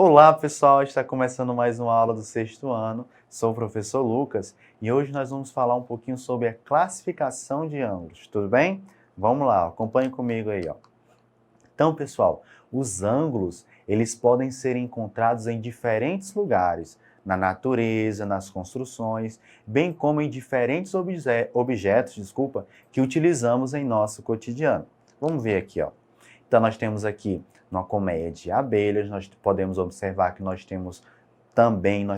Olá, pessoal! Está começando mais uma aula do sexto ano. Sou o professor Lucas e hoje nós vamos falar um pouquinho sobre a classificação de ângulos, tudo bem? Vamos lá, acompanhe comigo aí, ó. Então, pessoal, os ângulos, eles podem ser encontrados em diferentes lugares, na natureza, nas construções, bem como em diferentes objetos, que utilizamos em nosso cotidiano. Vamos ver aqui, ó. Então, nós temos aqui uma colmeia de abelhas, nós podemos observar que nós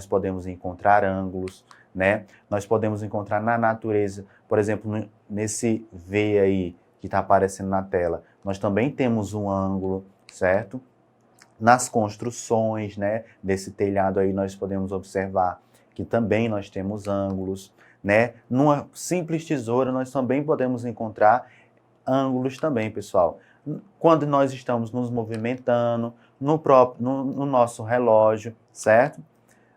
podemos encontrar ângulos, né? Nós podemos encontrar na natureza, por exemplo, nesse V aí que está aparecendo na tela, nós também temos um ângulo, certo? Nas construções, né, desse telhado aí nós podemos observar que também nós temos ângulos, né? Numa simples tesoura nós também podemos encontrar ângulos também, pessoal. Quando nós estamos nos movimentando, no nosso relógio, certo?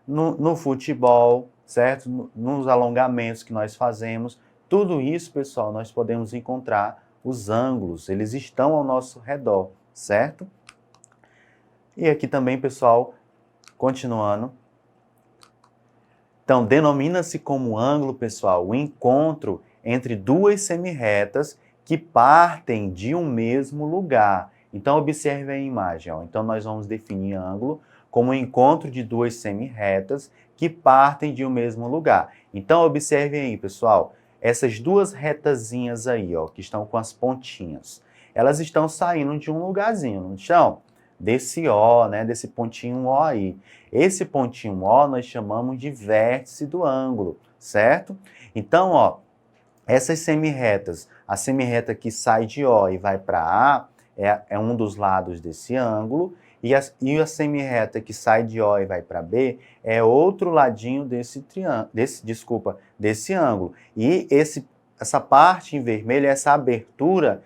No futebol, certo? Nos alongamentos que nós fazemos, tudo isso, pessoal, nós podemos encontrar os ângulos, eles estão ao nosso redor, certo? E aqui também, pessoal, continuando. Então, denomina-se como ângulo, pessoal, o encontro entre duas semirretas que partem de um mesmo lugar. Então, observe a imagem. Ó. Então, nós vamos definir ângulo como o encontro de duas semirretas que partem de um mesmo lugar. Então, observem aí, pessoal, essas duas retazinhas aí, ó, que estão com as pontinhas. Elas estão saindo de um lugarzinho, não estão? Desse O, né, desse pontinho O aí. Esse pontinho O nós chamamos de vértice do ângulo, certo? Então, ó, essas semirretas, a semirreta que sai de O e vai para A é um dos lados desse ângulo, e a semirreta que sai de O e vai para B é outro ladinho desse ângulo. E essa parte em vermelho, essa abertura,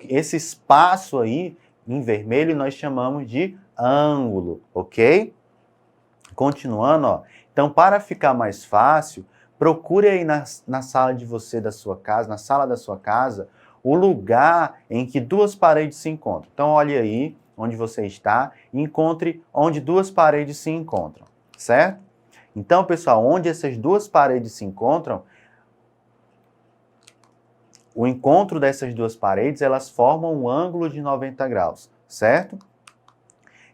esse espaço aí em vermelho nós chamamos de ângulo, ok? Continuando, ó. Então, para ficar mais fácil, procure aí na sala da sua casa, na sala da sua casa, o lugar em que duas paredes se encontram. Então, olhe aí onde você está e encontre onde duas paredes se encontram, certo? Então, pessoal, onde essas duas paredes se encontram, o encontro dessas duas paredes, elas formam um ângulo de 90 graus, certo?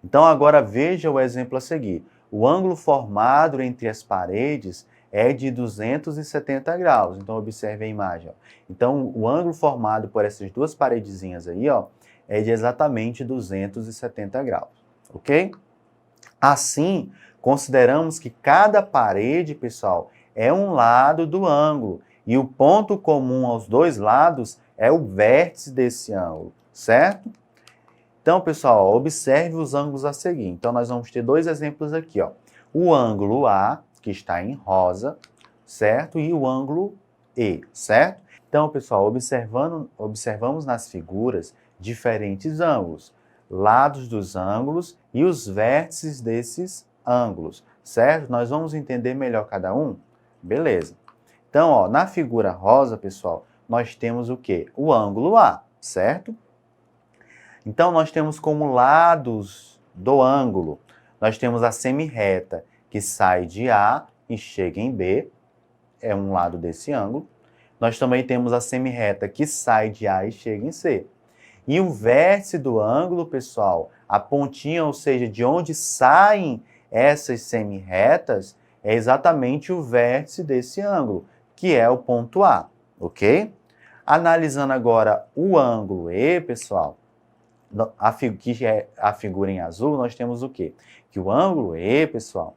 Então, agora veja o exemplo a seguir. O ângulo formado entre as paredes é de 270 graus. Então, observe a imagem. Ó. Então, o ângulo formado por essas duas paredezinhas aí, ó, é de exatamente 270 graus, ok? Assim, consideramos que cada parede, pessoal, é um lado do ângulo. E o ponto comum aos dois lados é o vértice desse ângulo, certo? Então, pessoal, observe os ângulos a seguir. Então, nós vamos ter dois exemplos aqui, ó. O ângulo A, que está em rosa, certo? E o ângulo E, certo? Então, pessoal, observamos nas figuras diferentes ângulos, lados dos ângulos e os vértices desses ângulos, certo? Nós vamos entender melhor cada um? Beleza. Então, ó, na figura rosa, pessoal, nós temos o quê? O ângulo A, certo? Então, nós temos como lados do ângulo, nós temos a semirreta que sai de A e chega em B, é um lado desse ângulo. Nós também temos a semirreta que sai de A e chega em C. E o vértice do ângulo, pessoal, a pontinha, ou seja, de onde saem essas semirretas, é exatamente o vértice desse ângulo, que é o ponto A, ok? Analisando agora o ângulo E, pessoal, que é a figura em azul, nós temos o quê? Que o ângulo E, pessoal,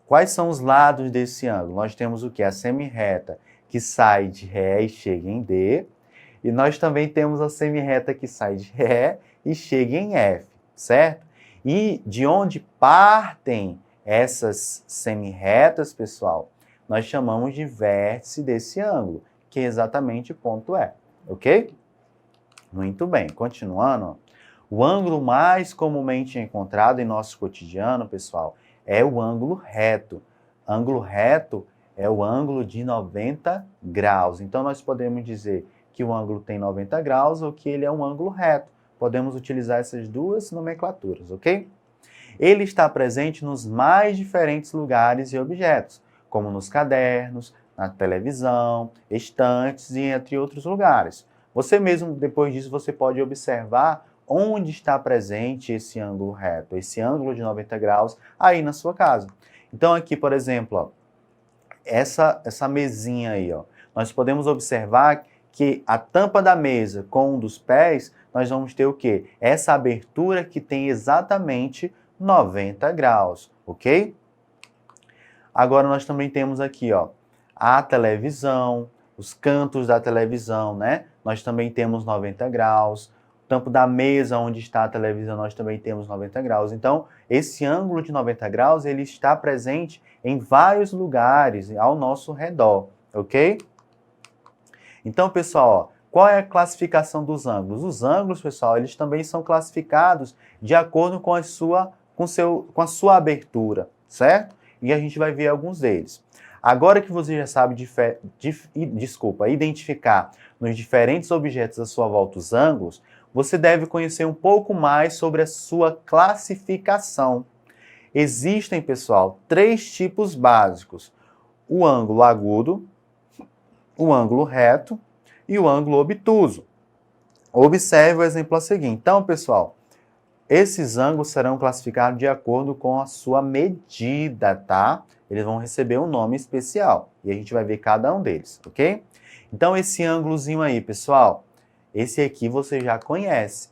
quais são os lados desse ângulo? Nós temos o quê? A semirreta que sai de Ré e chega em D, e nós também temos a semirreta que sai de Ré e chega em F, certo? E de onde partem essas semirretas, pessoal, nós chamamos de vértice desse ângulo, que é exatamente o ponto E, ok? Muito bem, continuando, o ângulo mais comumente encontrado em nosso cotidiano, pessoal, é o ângulo reto. Ângulo reto é o ângulo de 90 graus. Então, nós podemos dizer que o ângulo tem 90 graus ou que ele é um ângulo reto. Podemos utilizar essas duas nomenclaturas, ok? ele está presente nos mais diferentes lugares e objetos, como nos cadernos, na televisão, estantes e entre outros lugares. Você mesmo, depois disso, você pode observar onde está presente esse ângulo reto, esse ângulo de 90 graus aí na sua casa. Então aqui, por exemplo, ó, essa mesinha aí, ó, nós podemos observar que a tampa da mesa com um dos pés, nós vamos ter o quê? Essa abertura que tem exatamente 90 graus, ok? Agora nós também temos aqui, ó, a televisão, os cantos da televisão, né? Nós também temos 90 graus. O tampo da mesa onde está a televisão, nós também temos 90 graus. Então, esse ângulo de 90 graus, ele está presente em vários lugares ao nosso redor, ok? Então, pessoal, ó, qual é a classificação dos ângulos? Os ângulos, pessoal, eles também são classificados de acordo com a sua abertura, certo? E a gente vai ver alguns deles. Agora que você já sabe identificar nos diferentes objetos à sua volta os ângulos, você deve conhecer um pouco mais sobre a sua classificação. Existem, pessoal, 3 tipos básicos: o ângulo agudo, o ângulo reto e o ângulo obtuso. Observe o exemplo a seguir. Então, pessoal, esses ângulos serão classificados de acordo com a sua medida, tá? Eles vão receber um nome especial e a gente vai ver cada um deles, ok? Então, esse ângulozinho aí, pessoal, esse aqui você já conhece.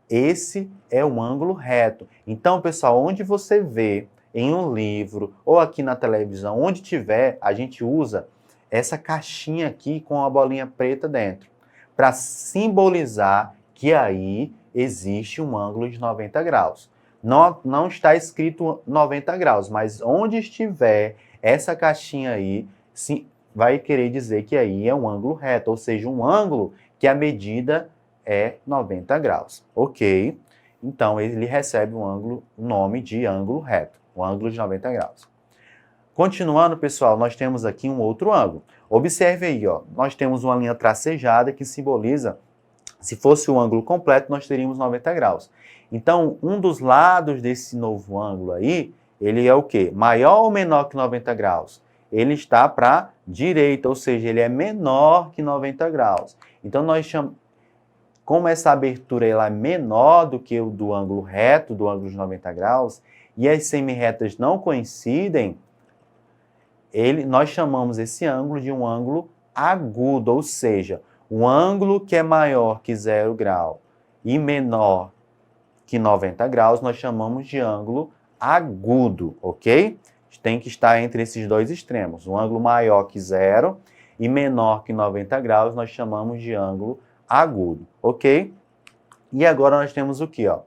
Esse é um ângulo reto. Então, pessoal, onde você vê em um livro ou aqui na televisão, onde tiver, a gente usa essa caixinha aqui com a bolinha preta dentro, para simbolizar que aí existe um ângulo de 90 graus. Não está escrito 90 graus, mas onde estiver essa caixinha aí, sim, vai querer dizer que aí é um ângulo reto, ou seja, um ângulo que a medida é 90 graus, ok? Então, ele recebe o nome de ângulo reto, o ângulo de 90 graus. Continuando, pessoal, nós temos aqui um outro ângulo. Observe aí, ó, nós temos uma linha tracejada que simboliza, se fosse o ângulo completo, nós teríamos 90 graus. Então, um dos lados desse novo ângulo aí, ele é o quê? Maior ou menor que 90 graus? Ele está para a direita, ou seja, ele é menor que 90 graus. Então, nós chamamos, como essa abertura ela é menor do que o do ângulo reto, do ângulo de 90 graus, e as semirretas não coincidem, nós chamamos esse ângulo de um ângulo agudo, ou seja, um ângulo que é maior que 0 grau e menor que 90 graus, nós chamamos de ângulo agudo, ok? Tem que estar entre esses dois extremos. Um ângulo maior que 0 e menor que 90 graus, nós chamamos de ângulo agudo, ok? E agora nós temos o quê? Ó?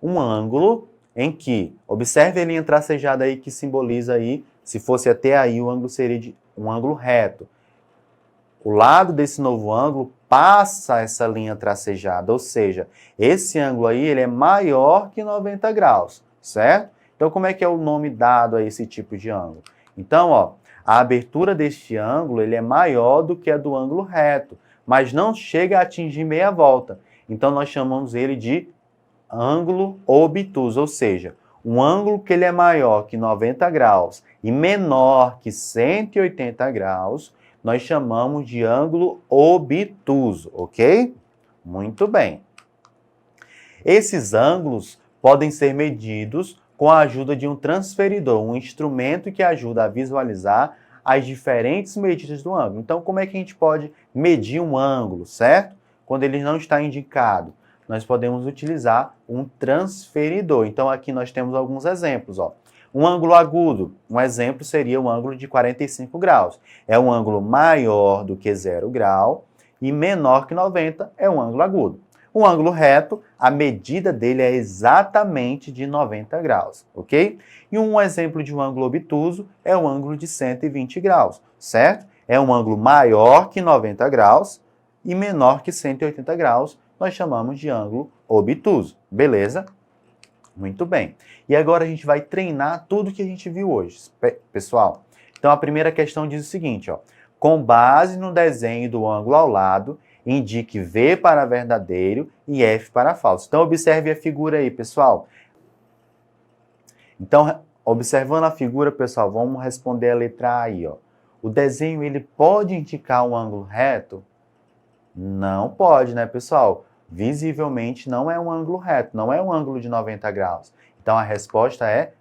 Um ângulo em que, observe a linha tracejada aí que simboliza aí, se fosse até aí, o ângulo seria um ângulo reto. O lado desse novo ângulo passa essa linha tracejada, ou seja, esse ângulo aí ele é maior que 90 graus, certo? Então, como é que é o nome dado a esse tipo de ângulo? Então, ó, a abertura deste ângulo ele é maior do que a do ângulo reto, mas não chega a atingir meia volta. Então, nós chamamos ele de ângulo obtuso, ou seja, um ângulo que ele é maior que 90 graus e menor que 180 graus, nós chamamos de ângulo obtuso, ok? Muito bem. Esses ângulos podem ser medidos com a ajuda de um transferidor, um instrumento que ajuda a visualizar as diferentes medidas do ângulo. Então, como é que a gente pode medir um ângulo, certo? Quando ele não está indicado, nós podemos utilizar um transferidor. Então, aqui nós temos alguns exemplos, ó. Um ângulo agudo, um exemplo seria um ângulo de 45 graus. É um ângulo maior do que 0 grau e menor que 90 é um ângulo agudo. Um ângulo reto, a medida dele é exatamente de 90 graus, ok? E um exemplo de um ângulo obtuso é um ângulo de 120 graus, certo? É um ângulo maior que 90 graus e menor que 180 graus, nós chamamos de ângulo obtuso, beleza? Muito bem. E agora a gente vai treinar tudo que a gente viu hoje, pessoal. Então, a primeira questão diz o seguinte, ó. Com base no desenho do ângulo ao lado, indique V para verdadeiro e F para falso. Então, observe a figura aí, pessoal. Então, observando a figura, pessoal, vamos responder a letra A aí, ó. O desenho, ele pode indicar um ângulo reto? Não pode, né, pessoal? Visivelmente não é um ângulo reto, não é um ângulo de 90 graus. Então, a resposta é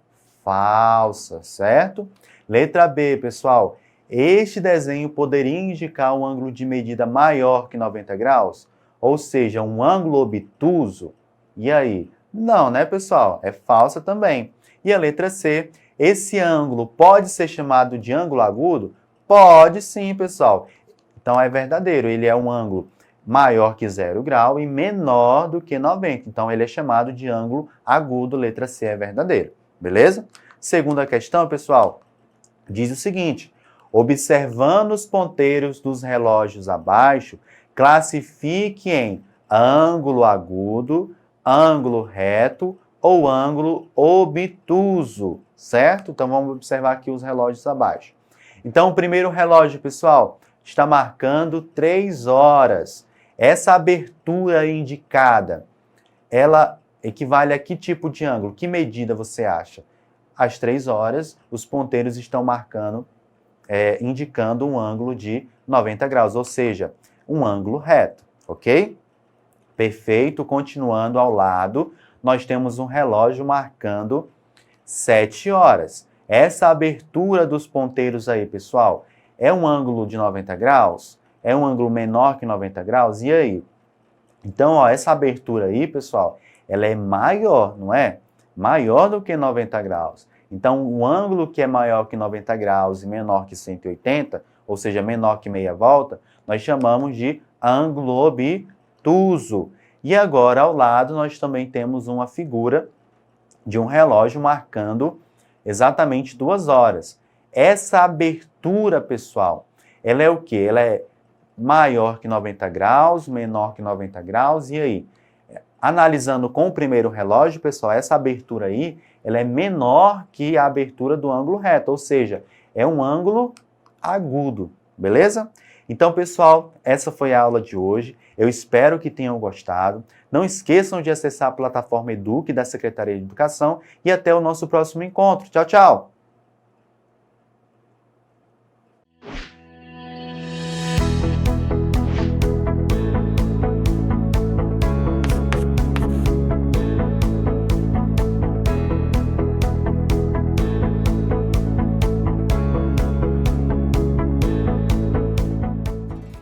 falsa, certo? Letra B, pessoal. Este desenho poderia indicar um ângulo de medida maior que 90 graus? Ou seja, um ângulo obtuso? E aí? Não, né, pessoal? É falsa também. E a letra C. Esse ângulo pode ser chamado de ângulo agudo? Pode sim, pessoal. Então, é verdadeiro. Ele é um ângulo maior que 0 grau e menor do que 90. Então, ele é chamado de ângulo agudo. Letra C é verdadeiro. Beleza? Segunda questão, pessoal, diz o seguinte: observando os ponteiros dos relógios abaixo, classifique em ângulo agudo, ângulo reto ou ângulo obtuso, certo? Então, vamos observar aqui os relógios abaixo. Então, o primeiro relógio, pessoal, está marcando 3 horas. Essa abertura indicada, ela equivale a que tipo de ângulo? Que medida você acha? Às 3 horas, os ponteiros estão marcando, indicando um ângulo de 90 graus, ou seja, um ângulo reto, ok? Perfeito. Continuando ao lado, nós temos um relógio marcando 7 horas. Essa abertura dos ponteiros aí, pessoal, é um ângulo de 90 graus? É um ângulo menor que 90 graus? E aí? Então, ó, essa abertura aí, pessoal, ela é maior, não é? Maior do que 90 graus. Então, o ângulo que é maior que 90 graus e menor que 180, ou seja, menor que meia volta, nós chamamos de ângulo obtuso. E agora, ao lado, nós também temos uma figura de um relógio marcando exatamente 2 horas. Essa abertura, pessoal, ela é o quê? Ela é maior que 90 graus, menor que 90 graus, e aí? Analisando com o primeiro relógio, pessoal, essa abertura aí, ela é menor que a abertura do ângulo reto, ou seja, é um ângulo agudo, beleza? Então, pessoal, essa foi a aula de hoje. Eu espero que tenham gostado. Não esqueçam de acessar a plataforma Eduque da Secretaria de Educação e até o nosso próximo encontro. Tchau, tchau!